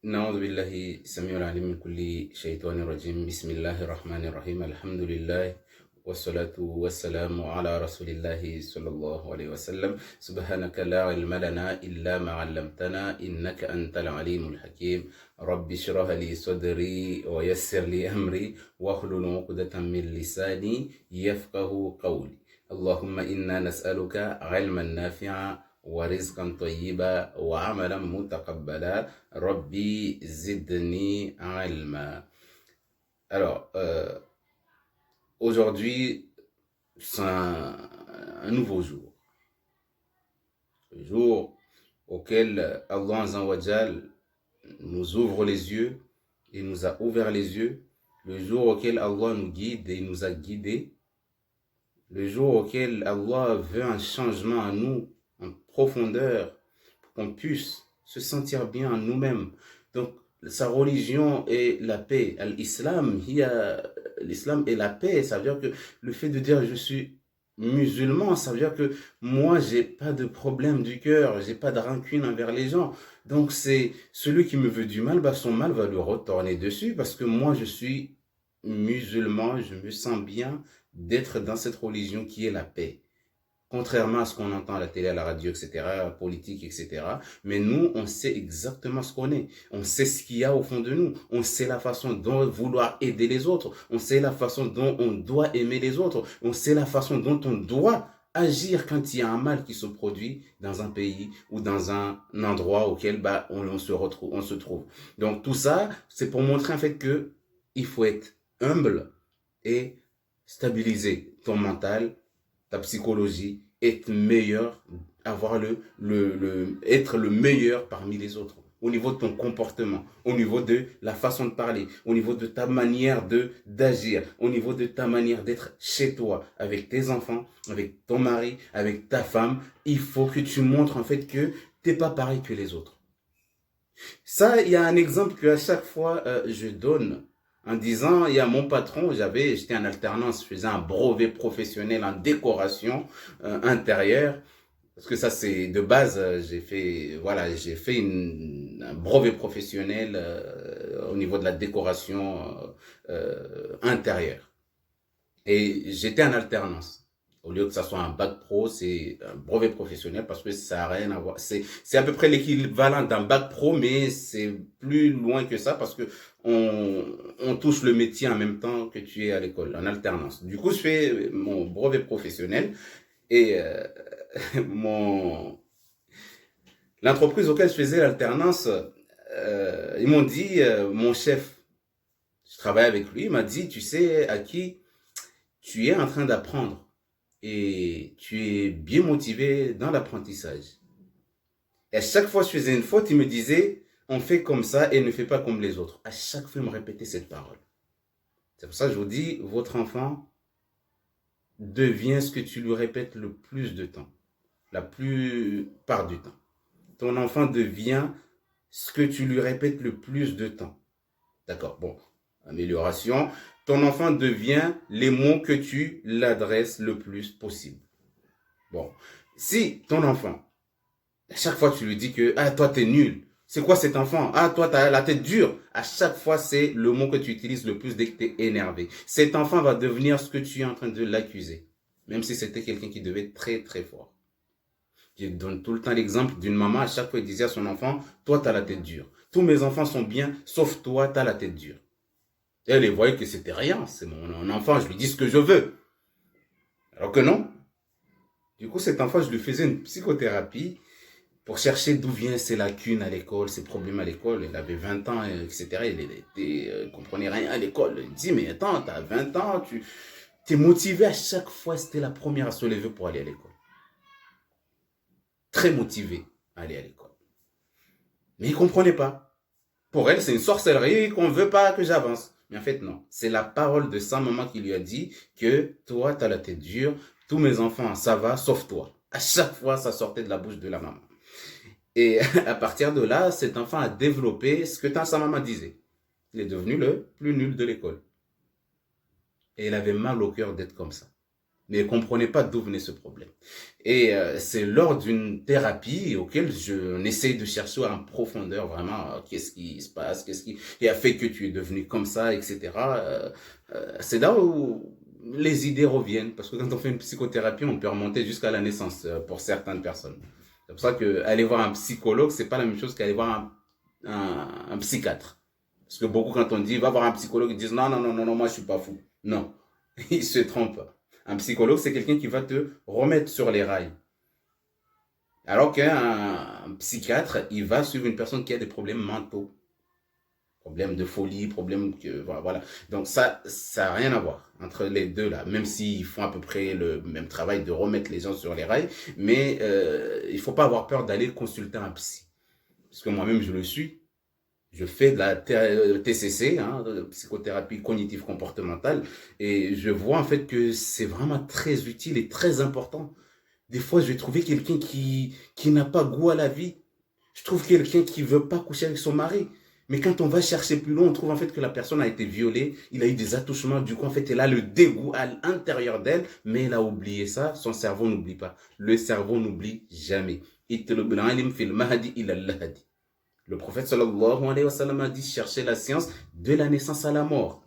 نعوذ بالله السميع العليم من كل شيطان رجيم بسم الله الرحمن الرحيم الحمد لله والصلاة والسلام على رسول الله صلى الله عليه وسلم سبحانك لا علم لنا إلا ما علمتنا إنك أنت العليم الحكيم رب اشرح لي صدري ويسر لي أمري واحلل عقدة من لساني يفقه قولي اللهم إنا نسألك علما نافعا ورزقا طيبا وعملا متقبلا ربي زدني علما. Alors, aujourd'hui, c'est un nouveau jour. Le jour auquel Allah Azza wa Jal nous ouvre les yeux et nous a ouvert les yeux. Le jour auquel Allah nous guide et nous a guidés. Le jour auquel Allah veut un changement à nous en profondeur pour qu'on puisse se sentir bien en nous-mêmes. Donc, sa religion est la paix. L'islam est la paix. Ça veut dire que le fait de dire je suis musulman, ça veut dire que moi, j'ai pas de problème du cœur, j'ai pas de rancune envers les gens. Donc, c'est celui qui me veut du mal, son mal va le retourner dessus parce que moi, je suis musulman, je me sens bien d'être dans cette religion qui est la paix. Contrairement à ce qu'on entend à la télé, à la radio, etc., la politique, etc. Mais nous, on sait exactement ce qu'on est. On sait ce qu'il y a au fond de nous. On sait la façon dont vouloir aider les autres. On sait la façon dont on doit aimer les autres. On sait la façon dont on doit agir quand il y a un mal qui se produit dans un pays ou dans un endroit auquel on se trouve. Donc tout ça, c'est pour montrer en fait que il faut être humble et stabiliser ton mental, ta psychologie, être meilleur, être le meilleur parmi les autres. Au niveau de ton comportement, au niveau de la façon de parler, au niveau de ta manière d'agir, au niveau de ta manière d'être chez toi, avec tes enfants, avec ton mari, avec ta femme, il faut que tu montres en fait que t'es pas pareil que les autres. Ça, il y a un exemple que à chaque fois je donne en disant, il y a mon patron, j'étais en alternance, je faisais un brevet professionnel en décoration intérieure. Parce que ça, c'est de base, j'ai fait un brevet professionnel au niveau de la décoration intérieure. Et j'étais en alternance. Au lieu que ça soit un bac pro, c'est un brevet professionnel parce que ça n'a rien à voir. C'est à peu près l'équivalent d'un bac pro, mais c'est plus loin que ça parce que on touche le métier en même temps que tu es à l'école, en alternance. Du coup, je fais mon brevet professionnel et l'entreprise auquel je faisais l'alternance, ils m'ont dit, mon chef, je travaillais avec lui, il m'a dit, tu sais, Aki, tu es en train d'apprendre et tu es bien motivé dans l'apprentissage. Et à chaque fois que je faisais une faute, il me disait, on fait comme ça et ne fais pas comme les autres. À chaque fois, il me répétait cette parole. C'est pour ça que je vous dis, votre enfant devient ce que tu lui répètes le plus de temps, la plupart du temps. Ton enfant devient ce que tu lui répètes le plus de temps. D'accord, bon, amélioration. Ton enfant devient les mots que tu l'adresses le plus possible. Bon, si ton enfant, à chaque fois tu lui dis que ah toi t'es nul, c'est quoi cet enfant? Ah toi t'as la tête dure. À chaque fois c'est le mot que tu utilises le plus dès que t'es énervé. Cet enfant va devenir ce que tu es en train de l'accuser, même si c'était quelqu'un qui devait être très très fort. Je donne tout le temps l'exemple d'une maman, à chaque fois elle disait à son enfant, toi t'as la tête dure. Tous mes enfants sont bien, sauf toi t'as la tête dure. Et elle voyait que c'était rien, c'est mon enfant, je lui dis ce que je veux. Alors que non. Du coup, cet enfant, je lui faisais une psychothérapie pour chercher d'où viennent ses lacunes à l'école, ses problèmes à l'école. Il avait 20 ans, etc. Il comprenait rien à l'école. Il dit, mais attends, t'as 20 ans, tu es motivé à chaque fois, c'était la première à se lever pour aller à l'école. Très motivé à aller à l'école. Mais il ne comprenait pas. Pour elle, c'est une sorcellerie qu'on ne veut pas que j'avance. Mais en fait, non. C'est la parole de sa maman qui lui a dit que toi, tu as la tête dure, tous mes enfants, ça va, sauf toi. À chaque fois, ça sortait de la bouche de la maman. Et à partir de là, cet enfant a développé ce que sa maman disait. Il est devenu le plus nul de l'école. Et il avait mal au cœur d'être comme ça. mais elle ne comprenait pas d'où venait ce problème. Et c'est lors d'une thérapie auquel je essaie de chercher en profondeur vraiment qu'est-ce qui se passe, qu'est-ce qui a fait que tu es devenu comme ça, etc. C'est là où les idées reviennent, parce que quand on fait une psychothérapie, on peut remonter jusqu'à la naissance pour certaines personnes. C'est pour ça que aller voir un psychologue, c'est pas la même chose qu'aller voir un psychiatre. Parce que beaucoup, quand on dit va voir un psychologue, ils disent non, non, non, non, non, moi je suis pas fou. Non, ils se trompent. Un psychologue, c'est quelqu'un qui va te remettre sur les rails. Alors qu'un psychiatre, il va suivre une personne qui a des problèmes mentaux, problèmes de folie, problèmes que voilà. Donc ça n'a rien à voir entre les deux là, même s'ils font à peu près le même travail de remettre les gens sur les rails, mais il faut pas avoir peur d'aller consulter un psy, parce que moi-même je le suis. Je fais de la TCC, de psychothérapie cognitive comportementale, et je vois en fait que c'est vraiment très utile et très important. Des fois, je vais trouver quelqu'un qui n'a pas goût à la vie. Je trouve quelqu'un qui veut pas coucher avec son mari. Mais quand on va chercher plus loin, on trouve en fait que la personne a été violée, il a eu des attouchements, du coup en fait elle a le dégoût à l'intérieur d'elle, mais elle a oublié ça, son cerveau n'oublie pas. Le cerveau n'oublie jamais. Le prophète sallallahu alayhi wa sallam a dit chercher la science de la naissance à la mort.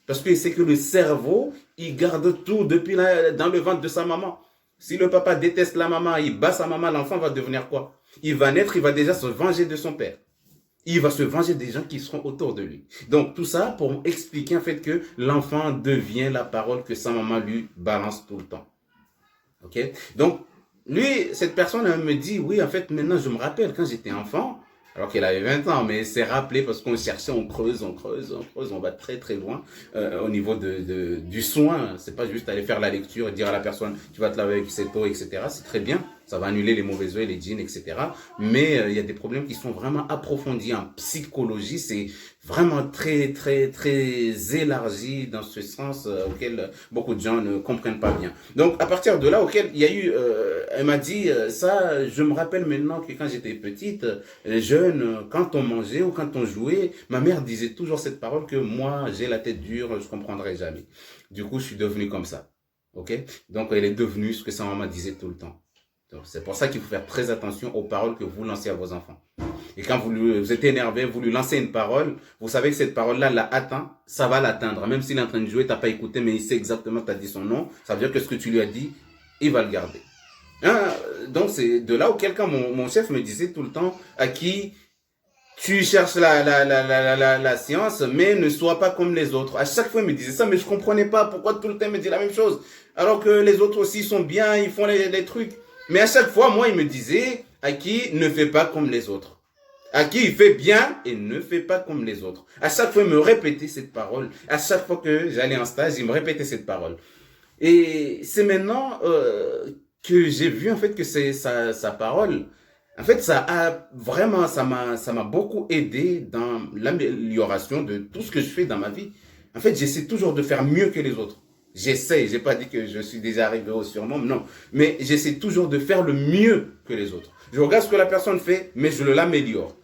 Parce que c'est que le cerveau, il garde tout depuis dans le ventre de sa maman. Si le papa déteste la maman, il bat sa maman, l'enfant va devenir quoi? Il va naître, il va déjà se venger de son père. Il va se venger des gens qui seront autour de lui. Donc tout ça pour expliquer en fait que l'enfant devient la parole que sa maman lui balance tout le temps. Ok? Donc lui, cette personne elle me dit, oui en fait maintenant je me rappelle quand j'étais enfant, alors qu'elle avait 20 ans, mais c'est rappelé parce qu'on cherchait, on creuse, on va très très loin au niveau du soin. C'est pas juste aller faire la lecture et dire à la personne tu vas te laver avec cette eau, etc. C'est très bien, ça va annuler les mauvaises eaux, les djinns, etc. Mais il y a des problèmes qui sont vraiment approfondis en psychologie. C'est vraiment très très très élargi dans ce sens auquel beaucoup de gens ne comprennent pas bien. Donc à partir de là, auquel il y a eu, elle m'a dit ça, je me rappelle maintenant que quand j'étais petite, jeune, quand on mangeait ou quand on jouait, ma mère disait toujours cette parole que moi j'ai la tête dure, je comprendrai jamais. Du coup, je suis devenu comme ça. Ok? Donc elle est devenue ce que sa maman disait tout le temps. Donc c'est pour ça qu'il faut faire très attention aux paroles que vous lancez à vos enfants. Et quand vous êtes énervé, vous lui lancez une parole, vous savez que cette parole-là l'a atteint, ça va l'atteindre. Même s'il est en train de jouer, tu n'as pas écouté, mais il sait exactement que tu as dit son nom, ça veut dire que ce que tu lui as dit, il va le garder. Donc c'est de là où quelqu'un, mon chef me disait tout le temps, à qui tu cherches la science, mais ne sois pas comme les autres. À chaque fois, il me disait ça, mais je comprenais pas pourquoi tout le temps il me dit la même chose. Alors que les autres aussi sont bien, ils font les trucs. Mais à chaque fois, moi, il me disait, à qui ne fais pas comme les autres. À qui il fait bien et ne fait pas comme les autres. À chaque fois, il me répétait cette parole. À chaque fois que j'allais en stage, il me répétait cette parole. Et c'est maintenant que j'ai vu en fait que c'est sa parole. En fait, ça a vraiment, ça m'a beaucoup aidé dans l'amélioration de tout ce que je fais dans ma vie. En fait, j'essaie toujours de faire mieux que les autres. J'essaie, j'ai pas dit que je suis déjà arrivé au surnom, non. Mais j'essaie toujours de faire le mieux que les autres. Je regarde ce que la personne fait, mais je l'améliore.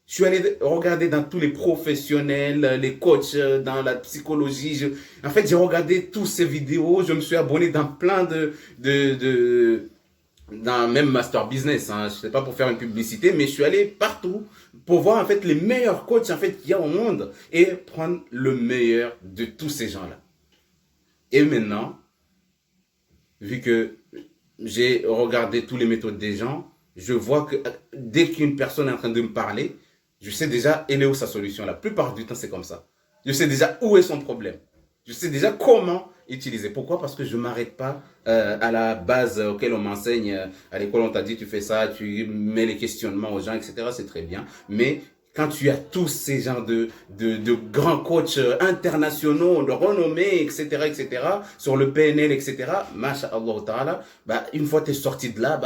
Je suis allé regarder dans tous les professionnels, les coachs, dans la psychologie. En fait, j'ai regardé tous ces vidéos. Je me suis abonné dans plein dans même Master Business. Je ne sais pas pour faire une publicité, mais je suis allé partout pour voir en fait les meilleurs coachs en fait qu'il y a au monde et prendre le meilleur de tous ces gens-là. Et maintenant, vu que j'ai regardé toutes les méthodes des gens, je vois que dès qu'une personne est en train de me parler, je sais déjà elle est où sa solution. La plupart du temps, c'est comme ça. Je sais déjà où est son problème. Je sais déjà comment utiliser. Pourquoi? Parce que je ne m'arrête pas à la base auquel on m'enseigne. À l'école, on t'a dit tu fais ça, tu mets les questionnements aux gens, etc. C'est très bien. Mais quand tu as tous ces genres de grands coachs internationaux, de renommés, etc., sur le PNL, etc., masha'Allah ta'ala, une fois que tu es sorti de là,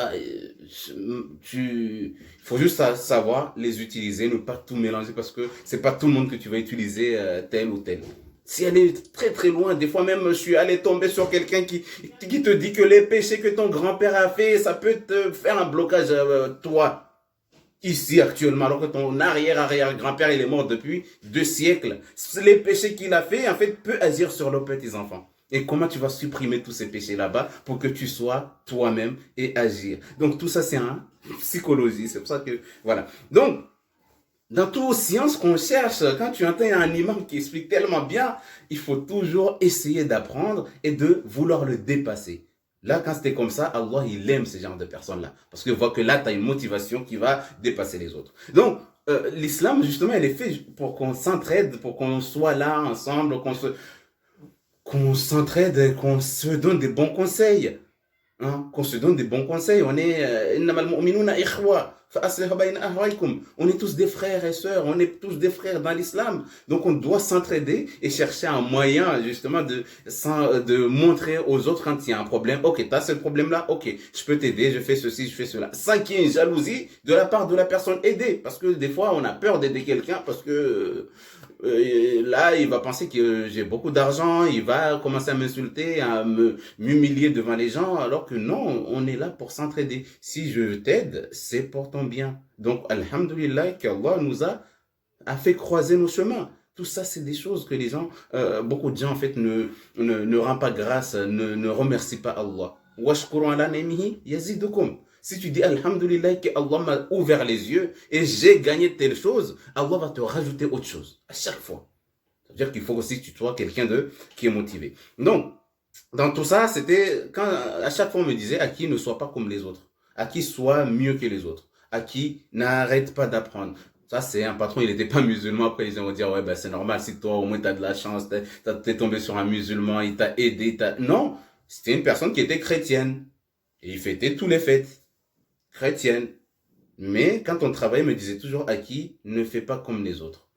il faut juste savoir les utiliser, ne pas tout mélanger parce que c'est pas tout le monde que tu vas utiliser tel ou tel. Si elle est très très loin, des fois même je suis allé tomber sur quelqu'un qui te dit que les péchés que ton grand-père a fait, ça peut te faire un blocage toi. Ici actuellement, alors que ton arrière-arrière-grand-père il est mort depuis 2 siècles. Les péchés qu'il a fait, en fait, peut agir sur nos petits-enfants. Et comment tu vas supprimer tous ces péchés là-bas pour que tu sois toi-même et agir. Donc tout ça, c'est un psychologie. C'est pour ça que, voilà. Donc, dans toutes sciences qu'on cherche, quand tu entends un imam qui explique tellement bien, il faut toujours essayer d'apprendre et de vouloir le dépasser. Là, quand c'était comme ça, Allah, il aime ce genre de personnes-là. Parce qu'il voit que là, tu as une motivation qui va dépasser les autres. Donc, l'islam, justement, elle est faite pour qu'on s'entraide, pour qu'on soit là ensemble, qu'on s'entraide, qu'on se donne des bons conseils. Hein, qu'on se donne des bons conseils. On est, on est tous des frères et sœurs, on est tous des frères dans l'islam. Donc on doit s'entraider et chercher un moyen justement de montrer aux autres quand il y a un problème. Ok, tu as ce problème-là, ok, je peux t'aider, je fais ceci, je fais cela. Sans qu'il y ait une jalousie de la part de la personne aidée. Parce que des fois on a peur d'aider quelqu'un parce que là, il va penser que j'ai beaucoup d'argent, il va commencer à m'insulter, à m'humilier devant les gens, alors que non, on est là pour s'entraider. Si je t'aide, c'est pour ton bien. Donc, alhamdoulilah, qu'Allah a fait croiser nos chemins. Tout ça, c'est des choses que les gens, beaucoup de gens, en fait, ne rendent pas grâce, ne remercient pas Allah. Washkuru ala ni'mihi yazidukum. Si tu dis Alhamdulillah que Allah m'a ouvert les yeux et j'ai gagné telle chose, Allah va te rajouter autre chose à chaque fois. C'est-à-dire qu'il faut aussi que tu sois quelqu'un qui est motivé. Donc, dans tout ça, c'était quand à chaque fois on me disait à qui ne sois pas comme les autres, à qui sois mieux que les autres, à qui n'arrête pas d'apprendre. Ça, c'est un patron, il n'était pas musulman. Après, ils vont dire, ouais, ben, c'est normal, si toi, au moins, t'as de la chance, t'es tombé sur un musulman, il t'a aidé, Non, c'était une personne qui était chrétienne. Et il fêtait tous les fêtes chrétiennes. Mais quand on travaillait, il me disait toujours, à qui ne fais pas comme les autres.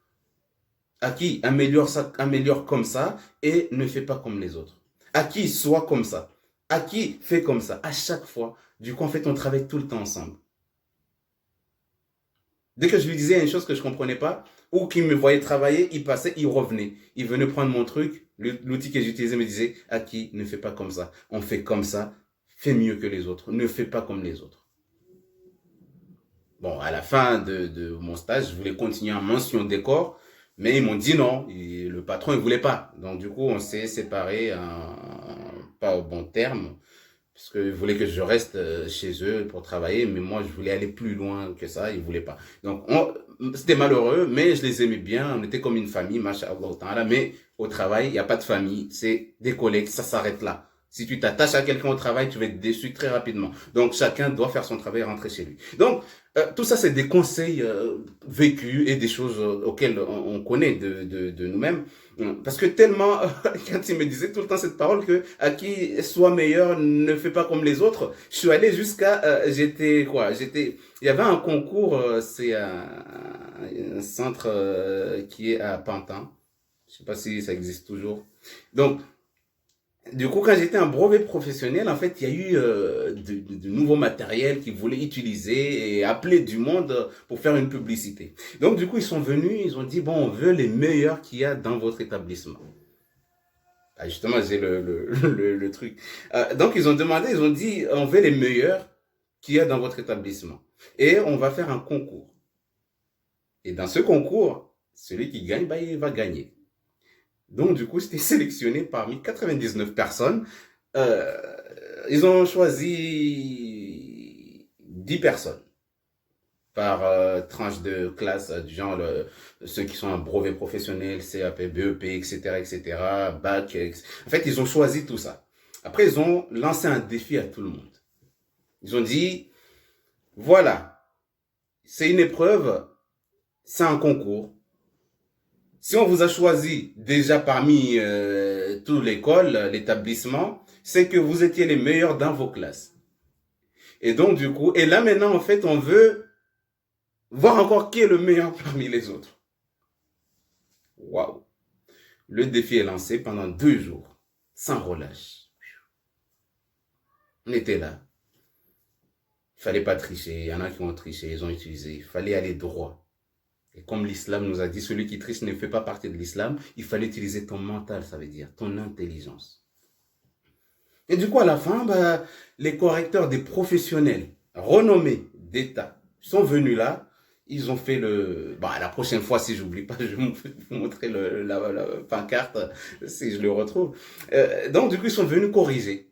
À qui améliore ça, améliore comme ça et ne fais pas comme les autres. À qui soit comme ça. À qui fait comme ça. À chaque fois. Du coup, en fait, on travaille tout le temps ensemble. Dès que je lui disais une chose que je ne comprenais pas, ou qu'il me voyait travailler, il passait, il revenait. Il venait prendre mon truc, l'outil que j'utilisais me disait, à qui ne fais pas comme ça. On fait comme ça, fais mieux que les autres. Ne fais pas comme les autres. Bon, à la fin de mon stage, je voulais continuer en mention décor, mais ils m'ont dit non. Et le patron, il voulait pas. Donc, du coup, on s'est séparés, pas au bon terme, parce qu'ils voulaient que je reste chez eux pour travailler, mais moi, je voulais aller plus loin que ça, ils voulaient pas. Donc, c'était malheureux, mais je les aimais bien. On était comme une famille, masha'Allah, mais au travail, il n'y a pas de famille. C'est des collègues, ça s'arrête là. Si tu t'attaches à quelqu'un au travail, tu vas être déçu très rapidement. Donc, chacun doit faire son travail et rentrer chez lui. Donc, tout ça, c'est des conseils vécus et des choses auxquelles on connaît de nous-mêmes. Parce que tellement, quand il me disait tout le temps cette parole que à qui soit meilleur, ne fais pas comme les autres, je suis allé jusqu'à, il y avait un concours, c'est un centre qui est à Pantin. Je sais pas si ça existe toujours. Donc, du coup, quand j'étais un brevet professionnel, en fait, il y a eu de nouveaux matériels qu'ils voulaient utiliser et appeler du monde pour faire une publicité. Donc, du coup, ils sont venus, ils ont dit, bon, on veut les meilleurs qu'il y a dans votre établissement. Ah, justement, j'ai le truc. Donc, ils ont demandé, ils ont dit, on veut les meilleurs qu'il y a dans votre établissement. Et on va faire un concours. Et dans ce concours, celui qui gagne, bah, il va gagner. Donc, du coup, j'étais sélectionné parmi 99 personnes. Euh, Ils ont choisi 10 personnes par tranche de classe, du genre ceux qui sont en brevet professionnel, CAP, BEP, etc., etc., bac. En fait, ils ont choisi tout ça. Après, ils ont lancé un défi à tout le monde. Ils ont dit, voilà, c'est une épreuve, c'est un concours. Si on vous a choisi déjà parmi toute l'école, l'établissement, c'est que vous étiez les meilleurs dans vos classes. Et donc, du coup, et là maintenant, en fait, on veut voir encore qui est le meilleur parmi les autres. Waouh! Le défi est lancé pendant 2 jours, sans relâche. On était là. Il fallait pas tricher. Il y en a qui ont triché, ils ont utilisé. Il fallait aller droit. Et comme l'islam nous a dit, celui qui triche ne fait pas partie de l'islam, il fallait utiliser ton mental, ça veut dire ton intelligence. Et du coup, à la fin, bah, les correcteurs des professionnels renommés d'État sont venus là. Ils ont fait la prochaine fois, si j'oublie pas, je vais vous montrer la pancarte, si je le retrouve. Donc, du coup, ils sont venus corriger.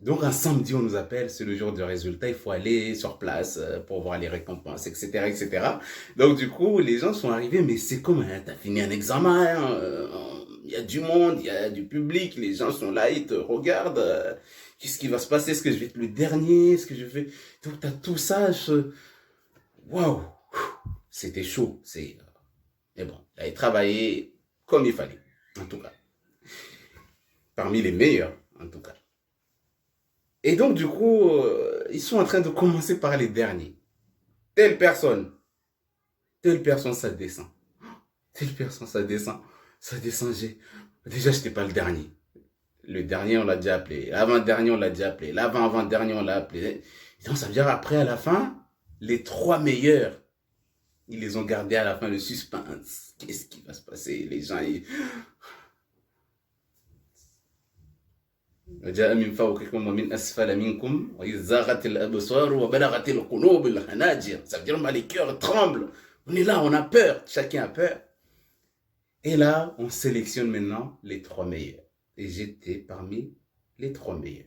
Donc, un samedi, on nous appelle, c'est le jour du résultat, il faut aller sur place pour voir les récompenses, etc., etc. Donc, du coup, les gens sont arrivés, mais c'est comme, hein, t'as fini un examen, hein, il y a du monde, il y a du public, les gens sont là, ils te regardent, qu'est-ce qui va se passer? Est-ce que je vais être le dernier? Est-ce que je vais... Donc, t'as tout ça, waouh, c'était chaud. Mais bon, j'avais travaillé comme il fallait, en tout cas. Parmi les meilleurs, en tout cas. Et donc, du coup, ils sont en train de commencer par les derniers. Telle personne, ça descend. Telle personne, ça descend. Ça descend, déjà, je n'étais pas le dernier. Le dernier, on l'a déjà appelé. L'avant-dernier, on l'a déjà appelé. L'avant-avant-dernier, on l'a appelé. Donc, ça veut dire après, à la fin, les 3 meilleurs, ils les ont gardés à la fin, le suspense. Qu'est-ce qui va se passer? Les gens, وجاء من فوقكم ومن أسفل منكم وإذ زاغت الأبصار وبلغت القلوب الحناجر. Ça veut dire, les cœurs tremblent. On est là, on a peur. Chacun a peur. Et là, on sélectionne maintenant les 3 meilleurs. Et j'étais parmi les 3 meilleurs.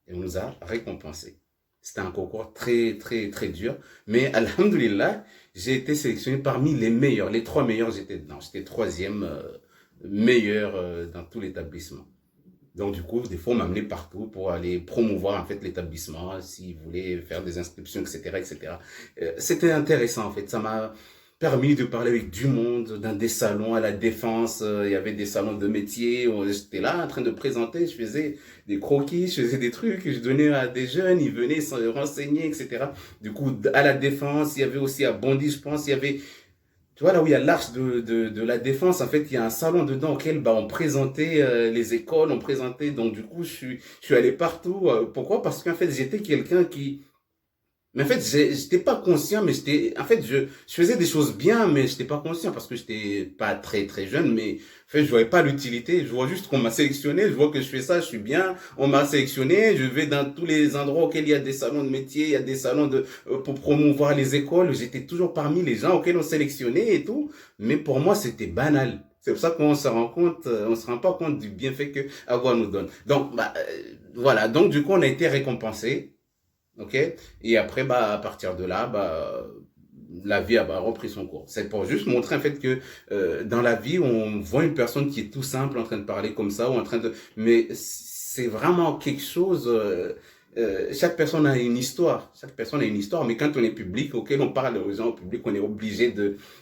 Et on nous a récompensés. C'était un concours très, très, très dur. Mais, alhamdoulilah, j'ai été sélectionné parmi les meilleurs. Les 3 meilleurs, j'étais dedans. J'étais 3e meilleur dans tout l'établissement. Donc, du coup, des fois, on m'amenait partout pour aller promouvoir, en fait, l'établissement, s'ils voulaient faire des inscriptions, etc., etc. C'était intéressant, en fait. Ça m'a permis de parler avec du monde, dans des salons à la Défense. Il y avait des salons de métier. J'étais là, en train de présenter. Je faisais des croquis, je faisais des trucs. Je donnais à des jeunes. Ils venaient se renseigner, etc. Du coup, à la Défense, il y avait aussi à Bondy, je pense, il y avait... Tu vois, là où il y a l'arche de la Défense, en fait, il y a un salon dedans auquel on présentait les écoles, on présentait. Donc, du coup, je suis allé partout. Pourquoi? Parce qu'en fait, j'étais quelqu'un qui... Mais en fait, j'étais pas conscient, mais en fait, je faisais des choses bien, mais j'étais pas conscient parce que j'étais pas très, très jeune, mais en fait, je voyais pas l'utilité. Je vois juste qu'on m'a sélectionné, je vois que je fais ça, je suis bien, on m'a sélectionné, je vais dans tous les endroits auxquels il y a des salons de métier, il y a des salons pour promouvoir les écoles. J'étais toujours parmi les gens auxquels on sélectionnait et tout, mais pour moi, c'était banal. C'est pour ça qu'on se rend compte, on se rend pas compte du bienfait que Allah nous donne. Donc, voilà. Donc, du coup, on a été récompensé. Ok? Et après, à partir de là, la vie a repris son cours. C'est pour juste montrer en fait que dans la vie, on voit une personne qui est tout simple en train de parler comme ça ou en train de, mais c'est vraiment quelque chose. Chaque personne a une histoire. Chaque personne a une histoire. Mais quand on est public, auquel on parle aux gens au public, on est obligé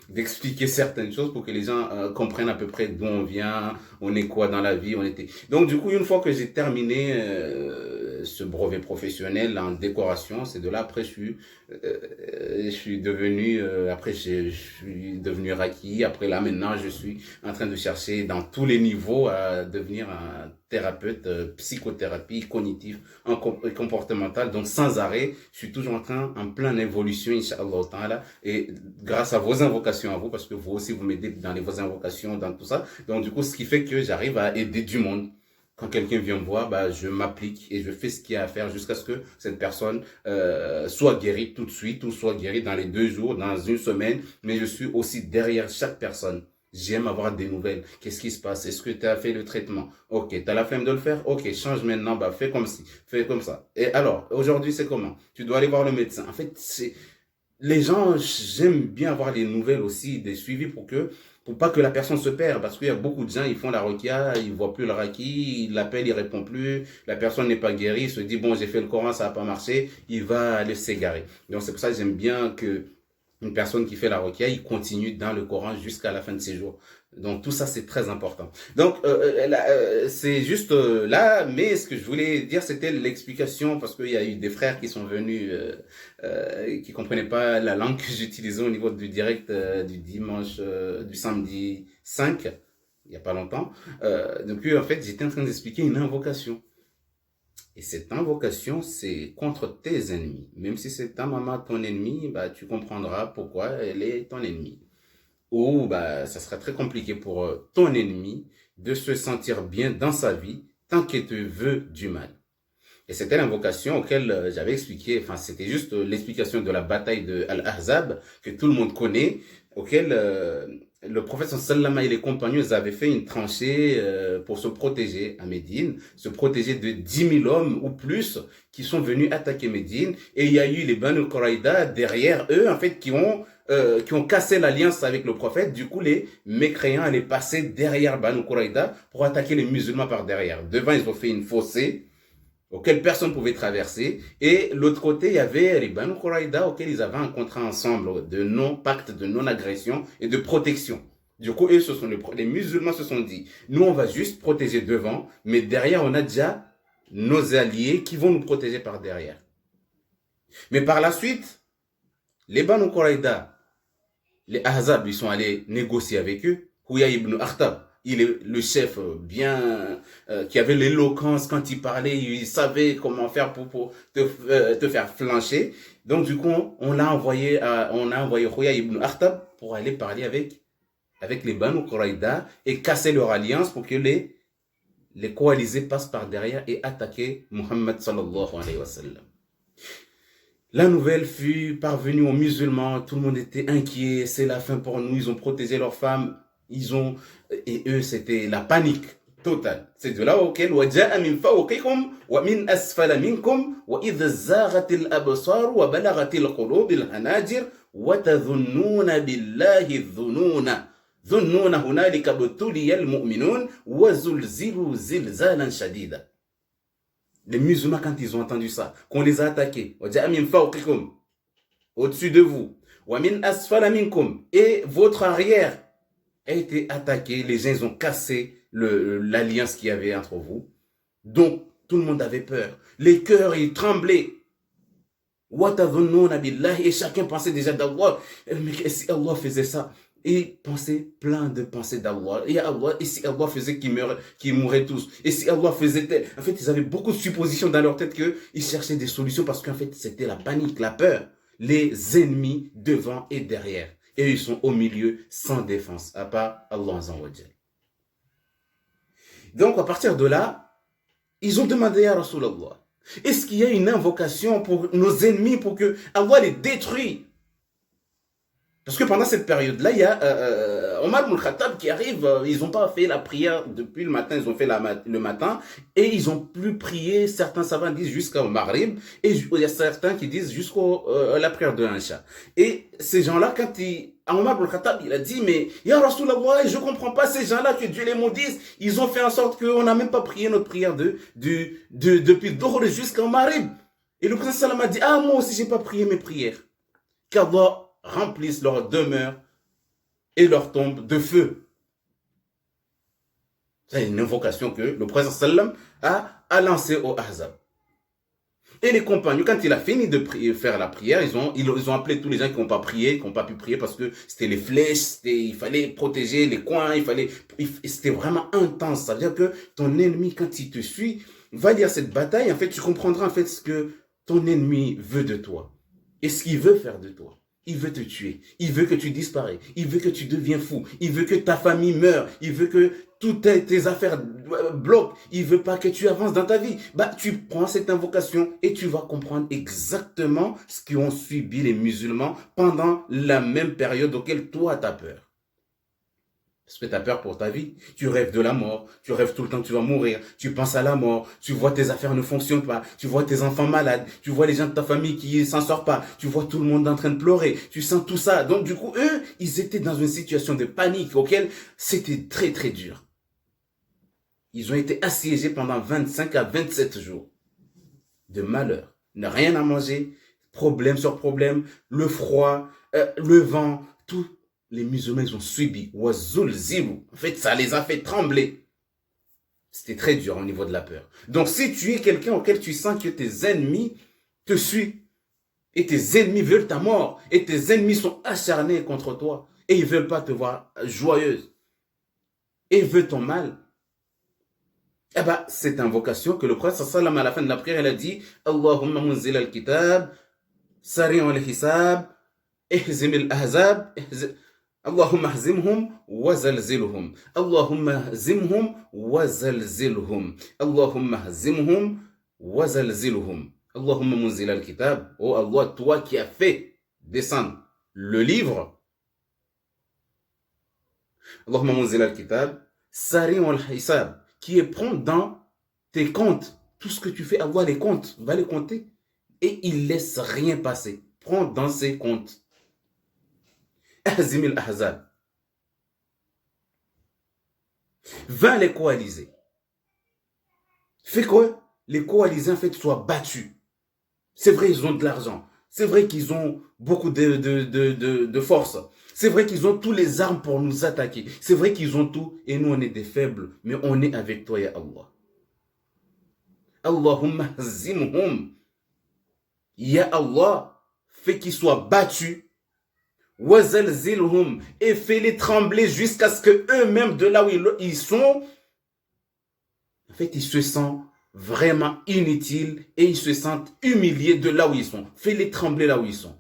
d'expliquer certaines choses pour que les gens comprennent à peu près d'où on vient, on est quoi dans la vie, on était. Donc du coup, une fois que j'ai terminé ce brevet professionnel en décoration, c'est de là après je suis devenu après je suis devenu Raki. Après là maintenant, je suis en train de chercher dans tous les niveaux à devenir un thérapeute, psychothérapie cognitive, comportementale. Donc sans arrêt, je suis toujours en pleine évolution, Inch'Allah Ta'ala. Et grâce à vos invocations à vous, parce que vous aussi vous m'aidez dans vos invocations, dans tout ça. Donc du coup, ce qui fait que j'arrive à aider du monde. Quand quelqu'un vient me voir, je m'applique et je fais ce qu'il y a à faire jusqu'à ce que cette personne soit guérie tout de suite ou soit guérie dans les 2 jours, dans une semaine. Mais je suis aussi derrière chaque personne. J'aime avoir des nouvelles. Qu'est-ce qui se passe? Est-ce que tu as fait le traitement? Ok, tu as la flemme de le faire? Ok, change maintenant. Fais comme ci, fais comme ça. Et alors, aujourd'hui, c'est comment? Tu dois aller voir le médecin. En fait, les gens, j'aime bien avoir les nouvelles aussi, des suivis pour pas que la personne se perde. Parce qu'il y a beaucoup de gens, ils font la Ruqya, ils voient plus le Raki, ils l'appellent, il répond plus, la personne n'est pas guérie, il se dit, bon, j'ai fait le Coran, ça n'a pas marché, il va aller s'égarer. Donc c'est pour ça que j'aime bien que une personne qui fait la Ruqya, il continue dans le Coran jusqu'à la fin de ses jours. Donc tout ça, c'est très important. Donc c'est juste là, mais ce que je voulais dire, c'était l'explication, parce qu'il y a eu des frères qui sont venus, qui comprenaient pas la langue que j'utilisais au niveau du direct du dimanche, du samedi 5, il y a pas longtemps. Donc en fait, j'étais en train d'expliquer une invocation. Et cette invocation, c'est contre tes ennemis. Même si c'est ta maman ton ennemi, tu comprendras pourquoi elle est ton ennemi. Ou ça sera très compliqué pour ton ennemi de se sentir bien dans sa vie tant qu'il te veut du mal. Et c'était l'invocation auquel j'avais expliqué, enfin c'était juste l'explication de la bataille de Al-Ahzab, que tout le monde connaît, auquel le prophète sallallahu et les compagnons avaient fait une tranchée pour se protéger à Médine, se protéger de 10 000 hommes ou plus qui sont venus attaquer Médine. Et il y a eu les Banu Quraïda derrière eux, en fait, qui ont cassé l'alliance avec le prophète. Du coup, les mécréants allaient passer derrière Banu Quraïda pour attaquer les musulmans par derrière. Devant, ils ont fait une fossée auquel personne ne pouvait traverser. Et l'autre côté, il y avait les Banu Quraïda auxquels ils avaient un contrat ensemble de pacte de non-agression et de protection. Du coup, eux, les musulmans se sont dit, nous, on va juste protéger devant, mais derrière, on a déjà nos alliés qui vont nous protéger par derrière. Mais par la suite, les Banu Quraïda, les Ahzab, ils sont allés négocier avec eux. Huyay ibn Akhtab, il est le chef bien, qui avait l'éloquence quand il parlait, il savait comment faire pour te faire flancher. Donc du coup, on a envoyé Huyay ibn Akhtab pour aller parler avec les Banu Quraïda et casser leur alliance pour que les coalisés passent par derrière et attaquer Muhammad sallallahu alayhi wa sallam. La nouvelle fut parvenue aux musulmans, tout le monde était inquiet, c'est la fin pour nous, ils ont protégé leurs femmes, et eux c'était la panique totale. C'est de là auquel وَجَاءَ مِنْ فَوْقِكُمْ وَمِنْ أَسْفَلَ مِنْكُمْ وَإِذَا زَاغَتِ الْأَبْصَارُ وَبَلَغَتِ الْقُلُوبُ الْحَنَاجِرَ وَتَظُنُّونَ بِاللَّهِ الظُّنُونَ ظُنُّونَ هُنَالِكَ ابْتُلِيَ الْمُؤْمِنُونَ وَزُلْزِلُوا زِلْزَالًا شَدِيدًا. Les musulmans, quand ils ont entendu ça, qu'on les a attaqués, au-dessus de vous, et votre arrière a été attaqué, les gens ils ont cassé l'alliance qu'il y avait entre vous. Donc, tout le monde avait peur. Les cœurs, ils tremblaient. Et chacun pensait déjà d'Allah. Mais si Allah faisait ça, et pensaient plein de pensées d'Allah. Et si Allah faisait qu'ils mourraient tous. Et si Allah faisait tel. En fait, ils avaient beaucoup de suppositions dans leur tête qu'ils cherchaient des solutions parce qu'en fait, c'était la panique, la peur. Les ennemis devant et derrière. Et ils sont au milieu sans défense, à part Allah Azzawajal. Donc, à partir de là, ils ont demandé à Rasulallah, est-ce qu'il y a une invocation pour nos ennemis pour que Allah les détruise? Parce que pendant cette période-là, il y a Omar ibn Khattab qui arrive, ils n'ont pas fait la prière depuis le matin, ils ont fait le matin, et ils n'ont plus prié, certains savants disent jusqu'au Maghrib, et il y a certains qui disent jusqu'à la prière de l'Isha. Et ces gens-là, quand Omar ibn Khattab, il a dit, mais Ya Rasulallah, je ne comprends pas ces gens-là, que Dieu les maudisse, ils ont fait en sorte qu'on n'a même pas prié notre prière depuis Dhuhr jusqu'au Maghrib. Et le prophète sallam a dit, ah moi aussi je n'ai pas prié mes prières. Qu'Allah remplissent leur demeure et leur tombe de feu. C'est une invocation que le prophète sallam a lancée au Ahzab. Et les compagnons, quand il a fini de faire la prière, ils ont appelé tous les gens qui n'ont pas prié, qui n'ont pas pu prier parce que c'était les flèches, il fallait protéger les coins, c'était vraiment intense. Ça veut dire que ton ennemi, quand il te suit, va lire cette bataille, en fait, tu comprendras en fait ce que ton ennemi veut de toi et ce qu'il veut faire de toi. Il veut te tuer. Il veut que tu disparais. Il veut que tu deviens fou. Il veut que ta famille meure. Il veut que toutes tes affaires bloquent. Il veut pas que tu avances dans ta vie. Tu prends cette invocation et tu vas comprendre exactement ce qu'ont subi les musulmans pendant la même période auquel toi tu as peur. Parce que tu as peur pour ta vie. Tu rêves de la mort. Tu rêves tout le temps que tu vas mourir. Tu penses à la mort. Tu vois tes affaires ne fonctionnent pas. Tu vois tes enfants malades. Tu vois les gens de ta famille qui ne s'en sortent pas. Tu vois tout le monde en train de pleurer. Tu sens tout ça. Donc du coup, eux, ils étaient dans une situation de panique auquel c'était très très dur. Ils ont été assiégés pendant 25 à 27 jours de malheur. Ne rien à manger. Problème sur problème. Le froid, le vent, tout. Les musulmans, ils ont subi. En fait, ça les a fait trembler. C'était très dur au niveau de la peur. Donc, si tu es quelqu'un auquel tu sens que tes ennemis te suivent, et tes ennemis veulent ta mort, et tes ennemis sont acharnés contre toi, et ils ne veulent pas te voir joyeuse, et ils veulent ton mal, cette invocation que le prophète sallam à la fin de la prière, il a dit Allahumma munzil al-kitab, sari'u al-hisab, ihzim al-ahzab, اللهم اهزمهم وزلزلهم اللهم اهزمهم وزلزلهم اللهم اهزمهم وزلزلهم اللهم منزل الكتاب. Oh Allah, toi qui as fait descendre le livre, Allahumma munzil al-kitab, sari al-hisab, qui est prompt dans tes comptes. Tout ce que tu fais, Allah les compte, va les compter. Et il laisse rien passer. Prends dans ses comptes. Ahzim al-ahzab. Va les coaliser. Fais quoi? Les coalisés, en fait, soient battus. C'est vrai, ils ont de l'argent. C'est vrai qu'ils ont beaucoup de force. C'est vrai qu'ils ont toutes les armes pour nous attaquer. C'est vrai qu'ils ont tout. Et nous, on est des faibles. Mais on est avec toi, ya Allah. Allahumma hazimhum. Ya Allah, fais qu'ils soient battus. Wazalzilhum. Et fais-les trembler jusqu'à ce que eux-mêmes, de là où ils sont, en fait, ils se sentent vraiment inutiles et ils se sentent humiliés de là où ils sont. Fais-les trembler là où ils sont.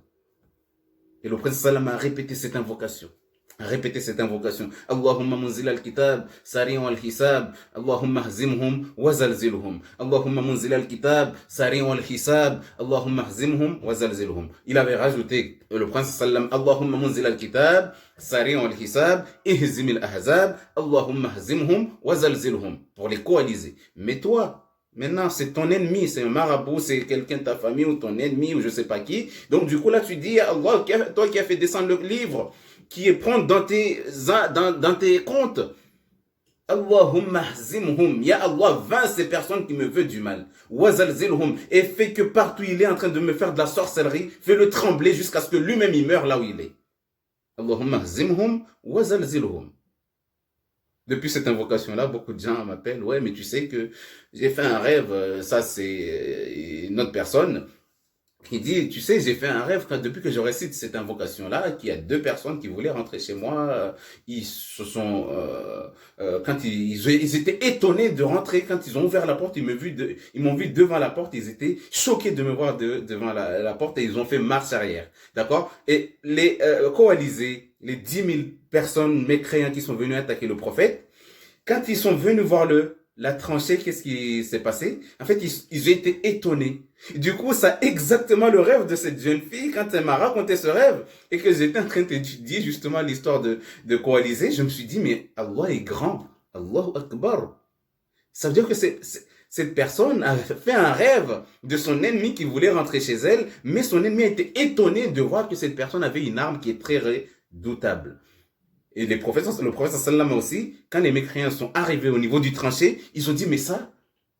Et le prophète sallam a répété cette invocation. Allahumma munzil al-kitab, sari'un al-hisab, Allahumma hazimhum wa zalzilhum. Allahumma munzil al-kitab, sari'un al-hisab, Allahumma hazimhum wa zalzilhum. Il avait rajouté, le prophète sallam, Allahumma munzil al-kitab, sari'un al-hisab, ihzim al-ahzab, Allahumma hazimhum wa zalzilhum. Pour les coaliser. Mais toi, maintenant, c'est ton ennemi, c'est un marabout, c'est quelqu'un de ta famille ou ton ennemi ou je ne sais pas qui. Donc, du coup, là, tu dis, Allah, toi qui as fait descendre le livre, qui est prompt dans tes comptes, Allahumma hazimhum, ya Allah, vainc ces personnes qui me veulent du mal. Wazalzilhum, et fais que partout il est en train de me faire de la sorcellerie, fais-le trembler jusqu'à ce que lui-même il meure là où il est. Allahumma hazimhum, wazalzilhum. Depuis cette invocation-là, beaucoup de gens m'appellent, ouais, mais tu sais que j'ai fait un rêve, ça c'est une autre personne, qui dit, tu sais, j'ai fait un rêve depuis que je récite cette invocation-là, qu'il y a deux personnes qui voulaient rentrer chez moi, ils se sont, quand ils étaient étonnés de rentrer, quand ils ont ouvert la porte, ils m'ont vu devant la porte, ils étaient choqués de me voir devant la porte et ils ont fait marche arrière, d'accord? Et les coalisés, les 10 000 personnes mécréants qui sont venus attaquer le prophète, quand ils sont venus voir la tranchée, qu'est-ce qui s'est passé? En fait, ils ont été étonnés. Du coup, c'est exactement le rêve de cette jeune fille. Quand elle m'a raconté ce rêve et que j'étais en train d'étudier justement l'histoire de coaliser, je me suis dit, mais Allah est grand. Allahu Akbar. Ça veut dire que cette personne a fait un rêve de son ennemi qui voulait rentrer chez elle, mais son ennemi a été étonné de voir que cette personne avait une arme qui est très redoutable. Et le prophète sallam aussi, quand les mécréants sont arrivés au niveau du tranché, ils ont dit, mais ça,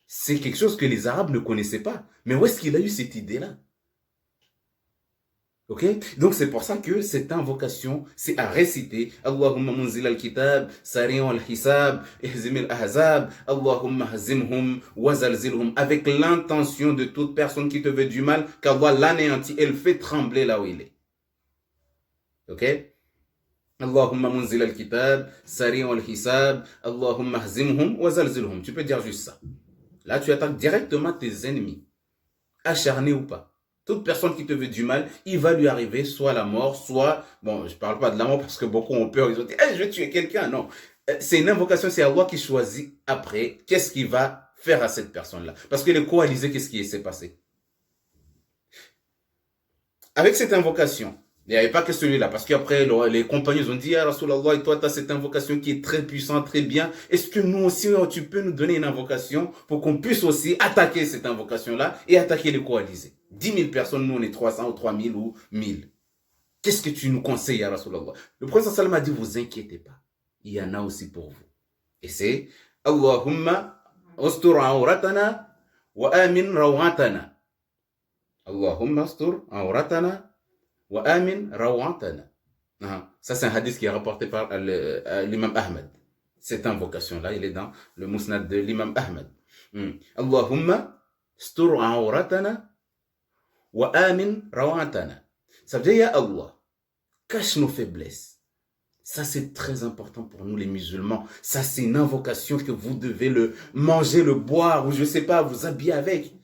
c'est quelque chose que les Arabes ne connaissaient pas. Mais où est-ce qu'il a eu cette idée-là? Ok? Donc c'est pour ça que cette invocation, c'est à réciter. Allahumma munzil al-kitab, sari'an al-hisab, ihzim al-ahzab, Allahumma hazimhum, wazalzilhum, avec l'intention de toute personne qui te veut du mal, qu'Allah l'anéantit et le fait trembler là où il est. Ok? Allahumma munzil al-kitab, sari'an al-hisab, Allahumma hazimhum, wazalzilhum. Tu peux dire juste ça. Là, tu attaques directement tes ennemis, acharnés ou pas. Toute personne qui te veut du mal, il va lui arriver soit la mort, soit... Bon, je ne parle pas de la mort parce que beaucoup ont peur. Ils ont dit, hey, je vais tuer quelqu'un. Non, c'est une invocation, c'est Allah qui choisit après qu'est-ce qu'il va faire à cette personne-là. Parce que les coalisés, qu'est-ce qui s'est passé? Avec cette invocation, il n'y avait pas que celui-là, parce qu'après, les compagnons ont dit, ah, Rasulallah, et toi, tu as cette invocation qui est très puissante, très bien. Est-ce que nous aussi, tu peux nous donner une invocation pour qu'on puisse aussi attaquer cette invocation-là et attaquer les coalisés? 10 000 personnes, nous, on est 300 ou 3 000 ou 1000. Qu'est-ce que tu nous conseilles, ya Rasulallah? Le prophète sallam a dit, vous inquiétez pas. Il y en a aussi pour vous. Et c'est, Allahumma astur awratana wa amin rawatana. Allahumma astur awratana. وآمن روعتنا. Ça, c'est un hadith qui est rapporté par l'imam Ahmed. Cette invocation-là, il est dans le musnad de l'imam Ahmed. Allahumma stur awratana wa amin rawatana. Ça veut dire, ya Allah, cache nos faiblesses. Ça, c'est très important pour nous, les musulmans. Ça, c'est une invocation que vous devez le manger, le boire, ou je ne sais pas, vous habiller avec.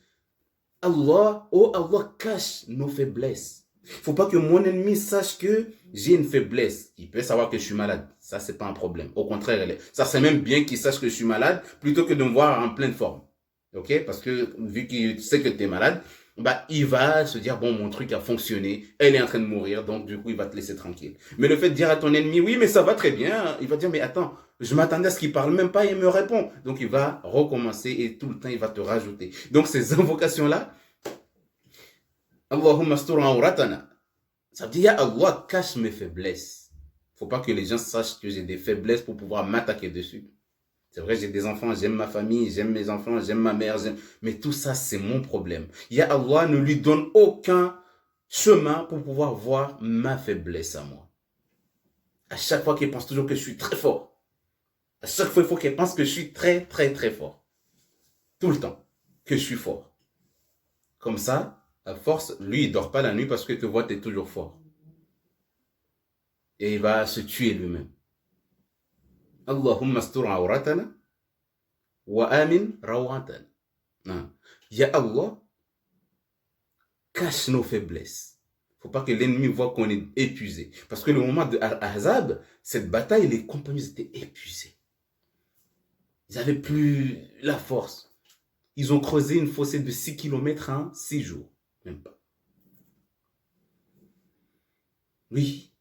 Allah, oh Allah, cache nos faiblesses. Il ne faut pas que mon ennemi sache que j'ai une faiblesse. Il peut savoir que je suis malade. Ça, c'est pas un problème. Au contraire, ça c'est même bien qu'il sache que je suis malade plutôt que de me voir en pleine forme. Ok? Parce que vu qu'il sait que tu es malade, bah, il va se dire, bon, mon truc a fonctionné, elle est en train de mourir, donc du coup, il va te laisser tranquille. Mais le fait de dire à ton ennemi, oui, mais ça va très bien, il va dire, mais attends, je m'attendais à ce qu'il parle même pas et il me répond. Donc, il va recommencer et tout le temps, il va te rajouter. Donc, ces invocations-là, Allahumma astur awratana. Ça veut dire, ya Allah, cache mes faiblesses. Faut pas que les gens sachent que j'ai des faiblesses pour pouvoir m'attaquer dessus. C'est vrai, j'ai des enfants, j'aime ma famille, j'aime mes enfants, j'aime ma mère, mais tout ça, c'est mon problème. Ya Allah ne lui donne aucun chemin pour pouvoir voir ma faiblesse à moi. À chaque fois qu'il pense toujours que je suis très fort. À chaque fois, il faut qu'il pense que je suis très, très, très fort. Tout le temps. Que je suis fort. Comme ça, à force, lui, il dort pas la nuit parce que tu vois, tu es toujours fort. Et il va se tuer lui-même. Allahumma astur awratana wa amin rawatana. Ya Allah, cache nos faiblesses. Il ne faut pas que l'ennemi voit qu'on est épuisé. Parce que le moment de Ahzab, cette bataille, les compagnons étaient épuisés. Ils n'avaient plus la force. Ils ont creusé une fossée de 6 km en 6 jours. Même pas. Oui.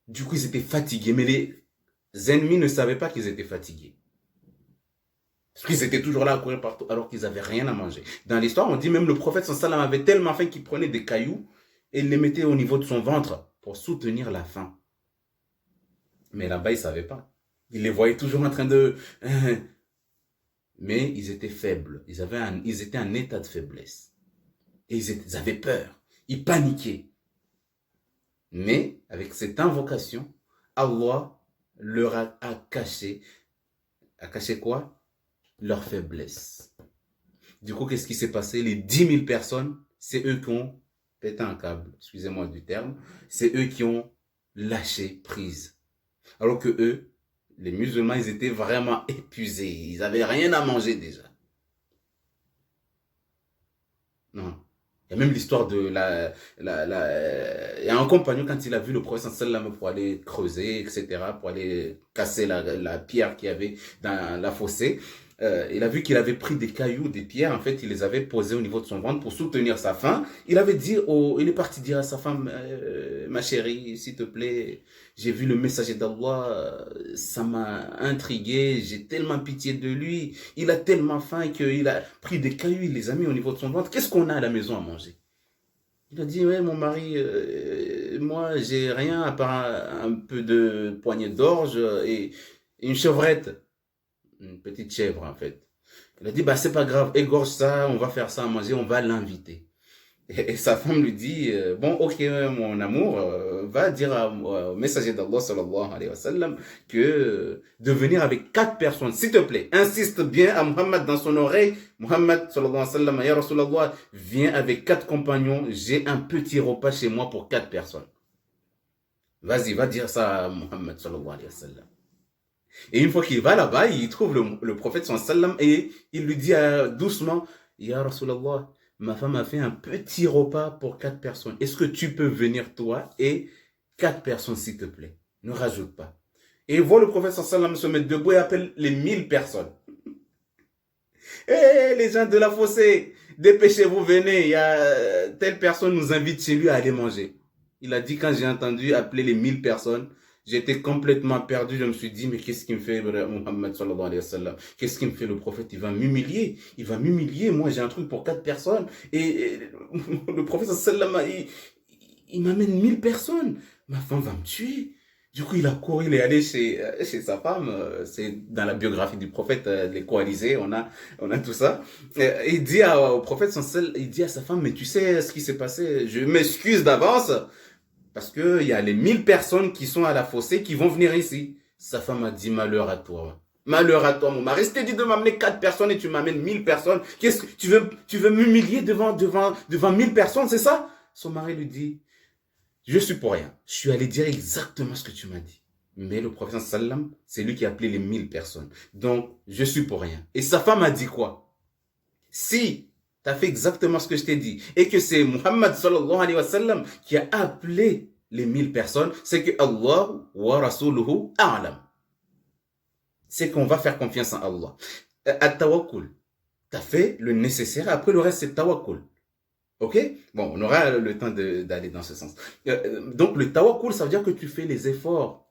Du coup, ils étaient fatigués. Mais les ennemis ne savaient pas qu'ils étaient fatigués. Parce qu'ils étaient toujours là à courir partout alors qu'ils n'avaient rien à manger. Dans l'histoire, on dit même le prophète sallam avait tellement faim qu'il prenait des cailloux et il les mettait au niveau de son ventre pour soutenir la faim. Mais là-bas, ils ne savaient pas. Ils les voyaient toujours en train de... Mais ils étaient faibles. Ils étaient en état de faiblesse. Et ils avaient peur. Ils paniquaient. Mais avec cette invocation, Allah leur a caché. A caché quoi? Leur faiblesse. Du coup, qu'est-ce qui s'est passé? Les 10 000 personnes, c'est eux qui ont pété un câble. Excusez-moi du terme. C'est eux qui ont lâché prise. Alors que eux, les musulmans, ils étaient vraiment épuisés. Ils n'avaient rien à manger déjà. Non. Il y a même l'histoire de il y a un compagnon, quand il a vu le prophète sallam pour aller creuser, etc., pour aller casser la pierre qu'il y avait dans la fossée, il a vu qu'il avait pris des cailloux, des pierres, en fait, il les avait posés au niveau de son ventre pour soutenir sa faim. Il est parti dire à sa femme, ma chérie, s'il te plaît, j'ai vu le messager d'Allah, ça m'a intrigué, j'ai tellement pitié de lui, il a tellement faim qu'il a pris des cailloux, il les a mis au niveau de son ventre. Qu'est-ce qu'on a à la maison à manger? Il a dit, ouais, mon mari, moi, j'ai rien à part un peu de poignée d'orge et une chevrette. Une petite chèvre, en fait. Il a dit, bah, c'est pas grave, égorge ça, on va faire ça à manger, on va l'inviter. Et sa femme lui dit, bon, ok, mon amour, va dire au messager d'Allah, sallallahu alayhi wa sallam, que de venir avec 4 personnes, s'il te plaît. Insiste bien à Muhammad dans son oreille. Muhammad, sallallahu alayhi wa sallam, ya Rasulallah, viens avec 4 compagnons, j'ai un petit repas chez moi pour 4 personnes. Vas-y, va dire ça à Muhammad, sallallahu alayhi wa sallam. Et une fois qu'il va là-bas, il trouve le prophète sallam et il lui dit doucement, ya Rasulallah, ma femme a fait un petit repas pour 4 personnes. Est-ce que tu peux venir toi et 4 personnes s'il te plaît? Ne rajoute pas. Et il voit le prophète sallam se mettre debout et appelle les 1000 personnes. Hé, les gens de la fossée, dépêchez-vous, venez, il y a telle personne nous invite chez lui à aller manger. Il a dit quand j'ai entendu appeler les 1000 personnes, j'étais complètement perdu. Je me suis dit, mais qu'est-ce qu'il me fait, Muhammad sallallahu alayhi wa sallam? Qu'est-ce qu'il me fait, le prophète? Il va m'humilier. Il va m'humilier. Moi, j'ai un truc pour 4 personnes. Et le prophète sallallahu alayhi wa sallam, il m'amène 1000 personnes. Ma femme va me tuer. Du coup, il a couru, il est allé chez sa femme. C'est dans la biographie du prophète, les coalisés, on a tout ça. Il dit au prophète, il dit à sa femme, mais tu sais ce qui s'est passé? Je m'excuse d'avance. Parce qu'il y a les 1000 personnes qui sont à la fossée qui vont venir ici. Sa femme a dit, malheur à toi. Malheur à toi, mon mari. Je t'ai dit de m'amener 4 personnes et tu m'amènes 1000 personnes. Qu'est-ce que tu veux m'humilier devant 1000 personnes, c'est ça? Son mari lui dit, je suis pour rien. Je suis allé dire exactement ce que tu m'as dit. Mais le prophète sallam, c'est lui qui a appelé les 1000 personnes. Donc, je suis pour rien. Et sa femme a dit quoi? Si tu as fait exactement ce que je t'ai dit et que c'est Muhammad sallallahu alayhi wa sallam qui a appelé les 1000 personnes, c'est que Allah wa rasuluhu a'lam. C'est qu'on va faire confiance en Allah. At-tawakkul, Tu as fait le nécessaire. Après, le reste, c'est tawakkul. Ok? Bon, on aura le temps d'aller dans ce sens. Donc, le tawakkul, ça veut dire que tu fais les efforts.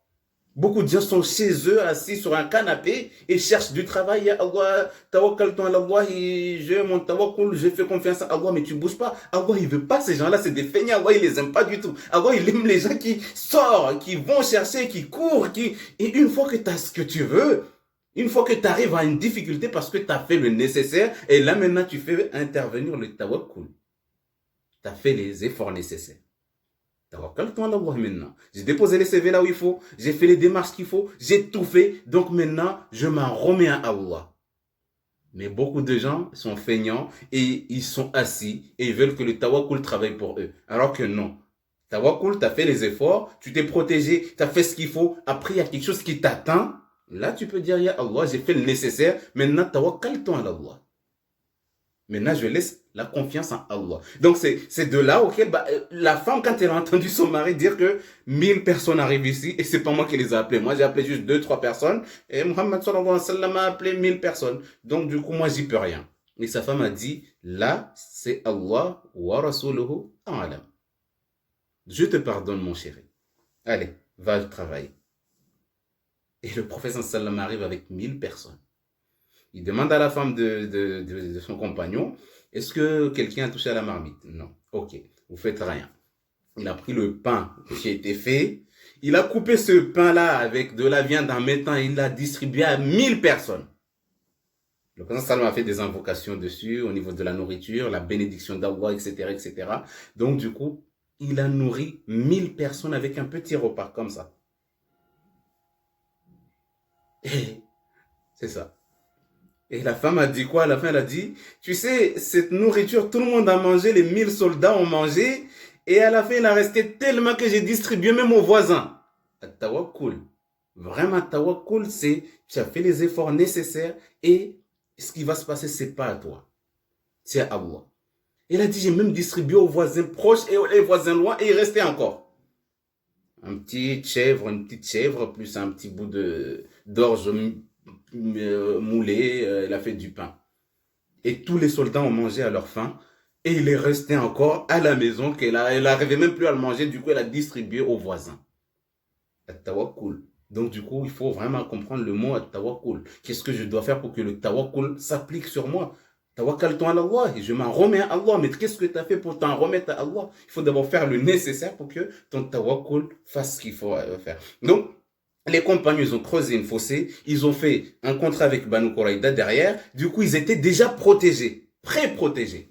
Beaucoup de gens sont chez eux, assis sur un canapé, et cherchent du travail. Ya Allah, tawakkaltu ala Allah, j'ai mon tawakkul, j'ai fait confiance à Allah, mais tu bouges pas. Allah, il veut pas ces gens-là, c'est des feignants. Allah, il les aime pas du tout. Allah, il aime les gens qui sortent, qui vont chercher, qui courent, et une fois que tu as ce que tu veux, une fois que tu arrives à une difficulté parce que tu as fait le nécessaire, et là maintenant tu fais intervenir le tawakkul. Tu as fait les efforts nécessaires. Tawakkaltu ala Allah maintenant. J'ai déposé les CV là où il faut, j'ai fait les démarches qu'il faut, j'ai tout fait, donc maintenant je m'en remets à Allah. Mais beaucoup de gens sont feignants et ils sont assis et ils veulent que le tawakkul travaille pour eux. Alors que non. Tawakkul, tu as fait les efforts, tu t'es protégé, tu as fait ce qu'il faut, après il y a quelque chose qui t'attend. Là tu peux dire, ya Allah, j'ai fait le nécessaire, maintenant tawakkaltu ala Allah. Maintenant, je laisse la confiance en Allah. Donc, c'est de là auquel la femme, quand elle a entendu son mari dire que 1000 personnes arrivent ici, et c'est pas moi qui les ai appelées. Moi, j'ai appelé juste 2-3 personnes, et Muhammad sallallahu alayhi wa sallam a appelé 1000 personnes. Donc, du coup, moi, j'y peux rien. Et sa femme a dit, là, c'est Allah wa rasuluhu a'lam. Je te pardonne, mon chéri. Allez, va travailler. Et le prophète sallallahu alayhi wa sallam arrive avec 1000 personnes. Il demande à la femme de son compagnon, est-ce que quelqu'un a touché à la marmite? Non. Ok, vous faites rien. Il a pris le pain qui a été fait, il a coupé ce pain-là avec de la viande en mettant, il l'a distribué à 1000 personnes. Le président Salman a fait des invocations dessus au niveau de la nourriture, la bénédiction d'Allah, etc., etc. Donc du coup, il a nourri 1000 personnes avec un petit repas comme ça. Et c'est ça. Et la femme a dit quoi? À la fin, elle a dit, tu sais, cette nourriture, tout le monde a mangé, les 1000 soldats ont mangé, et à la fin, il a resté tellement que j'ai distribué même aux voisins. Tawakkul. Vraiment, tawakkul, c'est, tu as fait les efforts nécessaires, et ce qui va se passer, c'est pas à toi. C'est à Allah. Elle a dit, j'ai même distribué aux voisins proches et aux voisins loin, et il restait encore. Une petite chèvre, plus un petit bout d'orge moulé, il a fait du pain. Et tous les soldats ont mangé à leur faim. Et il est resté encore à la maison qu'elle n'arrivait même plus à le manger. Du coup, elle a distribué aux voisins. At-tawakkul. Donc, du coup, il faut vraiment comprendre le mot at-tawakkul. Qu'est-ce que je dois faire pour que le tawakkul s'applique sur moi? Tawakkaltu ala Allah. Et je m'en remets à Allah. Mais qu'est-ce que tu as fait pour t'en remettre à Allah? Il faut d'abord faire le nécessaire pour que ton tawakkul fasse ce qu'il faut faire. Donc, les compagnons, ils ont creusé une fossée, ils ont fait un contrat avec Banu Quraïda derrière, du coup, ils étaient déjà protégés, pré-protégés.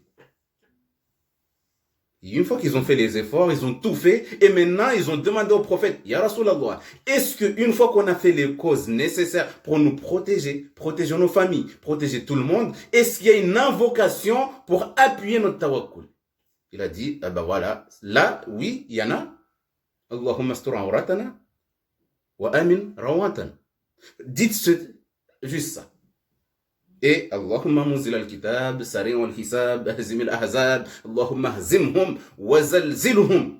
Et une fois qu'ils ont fait les efforts, ils ont tout fait, et maintenant, ils ont demandé au prophète, Ya Rasulallah, est-ce qu'une fois qu'on a fait les causes nécessaires pour nous protéger, protéger nos familles, protéger tout le monde, est-ce qu'il y a une invocation pour appuyer notre tawakkul? Il a dit, ah ben voilà, là, oui, il y en a. Allahumma astur awratana. وآمن رواتًا. Dites juste ça. Et Allahumma munzil al-kitab, sari' al-hisab, ahzim al-ahzab, Allahumma ahzimhum wa zalzilhum.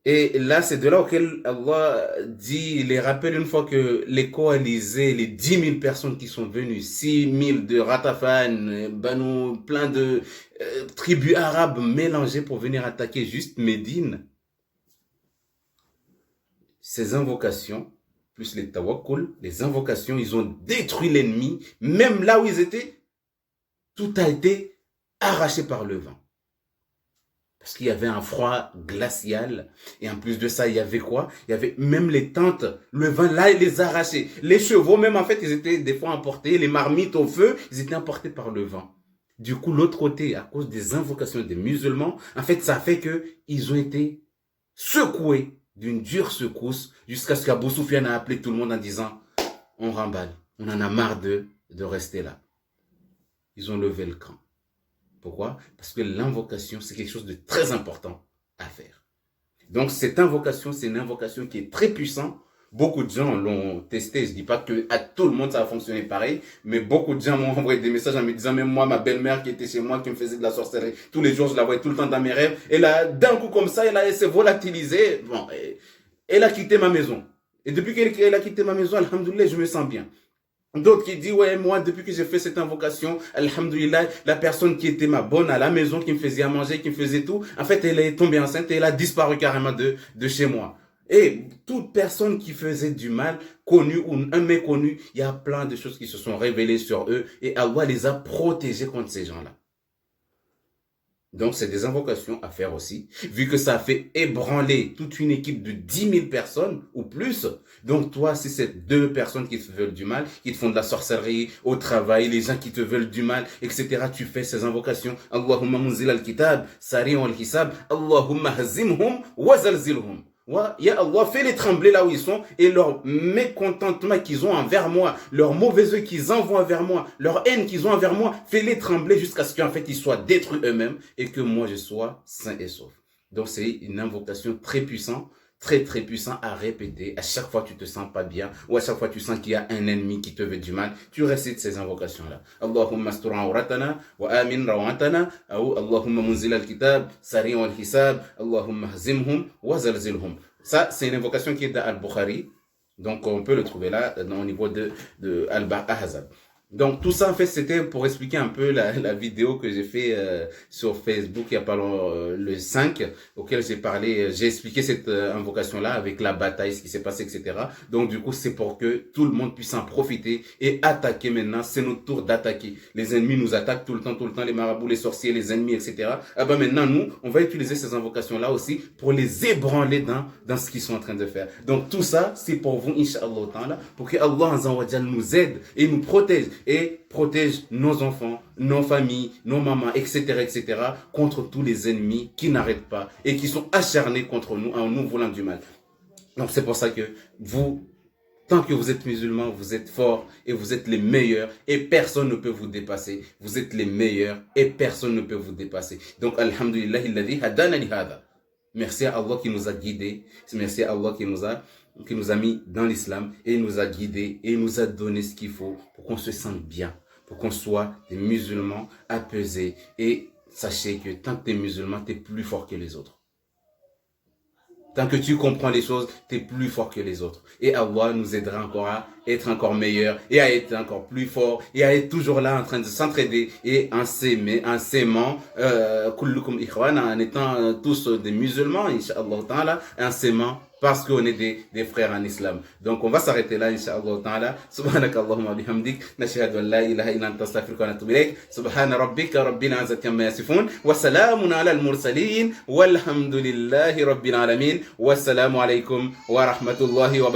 Et là, c'est de là auquel Allah dit, il les rappelle une fois que les coalisés, les 10 000 personnes qui sont venues, 6 000 de Ratafan, Banu, plein de tribus arabes mélangées pour venir attaquer juste Médine. Ces invocations, plus les tawakkul, les invocations, ils ont détruit l'ennemi. Même là où ils étaient, tout a été arraché par le vent. Parce qu'il y avait un froid glacial. Et en plus de ça, il y avait quoi? Il y avait même les tentes. Le vent, là, il les arrachait. Les chevaux, même en fait, ils étaient des fois emportés. Les marmites au feu, ils étaient emportés par le vent. Du coup, l'autre côté, à cause des invocations des musulmans, en fait, ça fait qu'ils ont été secoués d'une dure secousse jusqu'à ce qu'Abou Soufiane a appelé tout le monde en disant on remballe, on en a marre de rester là. Ils ont levé le camp. Pourquoi? Parce que l'invocation, c'est quelque chose de très important à faire. Donc cette invocation, c'est une invocation qui est très puissante. Beaucoup de gens l'ont testé. Je ne dis pas que à tout le monde ça a fonctionné pareil, mais beaucoup de gens m'ont envoyé des messages en me disant, même moi, ma belle-mère qui était chez moi, qui me faisait de la sorcellerie, tous les jours, je la voyais tout le temps dans mes rêves. Et là, d'un coup comme ça, elle s'est volatilisée. Bon, elle a quitté ma maison. Et depuis qu'elle a quitté ma maison, alhamdoulilah, je me sens bien. D'autres qui disent, ouais, moi, depuis que j'ai fait cette invocation, alhamdoulilah, la personne qui était ma bonne à la maison, qui me faisait à manger, qui me faisait tout, en fait, elle est tombée enceinte et elle a disparu carrément de chez moi. Et toute personne qui faisait du mal, connu ou un méconnu, il y a plein de choses qui se sont révélées sur eux et Allah les a protégés contre ces gens-là. Donc, c'est des invocations à faire aussi, vu que ça fait ébranler toute une équipe de 10 000 personnes ou plus. Donc, toi, si c'est 2 personnes qui te veulent du mal, qui te font de la sorcellerie au travail, les gens qui te veulent du mal, etc., tu fais ces invocations. Allahumma munzil al-kitab, sari'un al-hisab, Allahumma hazimhum wa zalzilhum. Ya Allah, fais-les trembler là où ils sont et leur mécontentement qu'ils ont envers moi, leur mauvais œil qu'ils envoient vers moi, leur haine qu'ils ont envers moi, fais-les trembler jusqu'à ce qu'en fait ils soient détruits eux-mêmes et que moi je sois sain et sauf. Donc c'est une invocation très puissante, très très puissant à répéter à chaque fois que tu te sens pas bien ou à chaque fois que tu sens qu'il y a un ennemi qui te veut du mal, tu récites ces invocations-là. Allahumma astur awratana wa amin rawatana ou Allahumma munzil al-kitab, sari'un al-hisab, Allahumma hazimhum wa zalzilhum. Ça, c'est une invocation qui est dans Al-Bukhari. Donc, on peut le trouver là, au niveau de Al-Ahzab. Donc, tout ça, en fait, c'était pour expliquer un peu la vidéo que j'ai fait sur Facebook il y a pas longtemps, le 5, auquel j'ai parlé, j'ai expliqué cette invocation-là avec la bataille, ce qui s'est passé, etc. Donc, du coup, c'est pour que tout le monde puisse en profiter et attaquer maintenant. C'est notre tour d'attaquer. Les ennemis nous attaquent tout le temps, les marabouts, les sorciers, les ennemis, etc. Ah ben maintenant, nous, on va utiliser ces invocations-là aussi pour les ébranler dans ce qu'ils sont en train de faire. Donc, tout ça, c'est pour vous, Inch'Allah, pour que Allah nous aide et nous protège et protège nos enfants, nos familles, nos mamans, etc., contre tous les ennemis qui n'arrêtent pas et qui sont acharnés contre nous en nous voulant du mal. Donc c'est pour ça que vous, tant que vous êtes musulmans, vous êtes forts et vous êtes les meilleurs et personne ne peut vous dépasser. Vous êtes les meilleurs et personne ne peut vous dépasser. Donc alhamdulillah, alladhi hadana li hada. Merci à Allah qui nous a guidés. Merci à Allah qui nous a mis dans l'islam et il nous a guidés et il nous a donné ce qu'il faut pour qu'on se sente bien, pour qu'on soit des musulmans apaisés. Et sachez que tant que tu es musulman, tu es plus fort que les autres. Tant que tu comprends les choses, tu es plus fort que les autres. Et Allah nous aidera encore à être encore meilleurs et à être encore plus forts et à être toujours là en train de s'entraider et en s'aimant, en étant tous des musulmans, Inch'Allah, en s'aimant parce qu'on est des frères en islam. Donc on va s'arrêter là, Inch'Allah. Subhanakallahumma bihamdik, nashhadu an la ilaha illa anta astaghfiruka wa atubu ilayk. Subhana rabbika rabbil izzati amma yasifun wa salamun ala al-mursalin walhamdulillahi rabbil alamin. Wassalamu alaykum wa rahmatullahi wa barakatuh.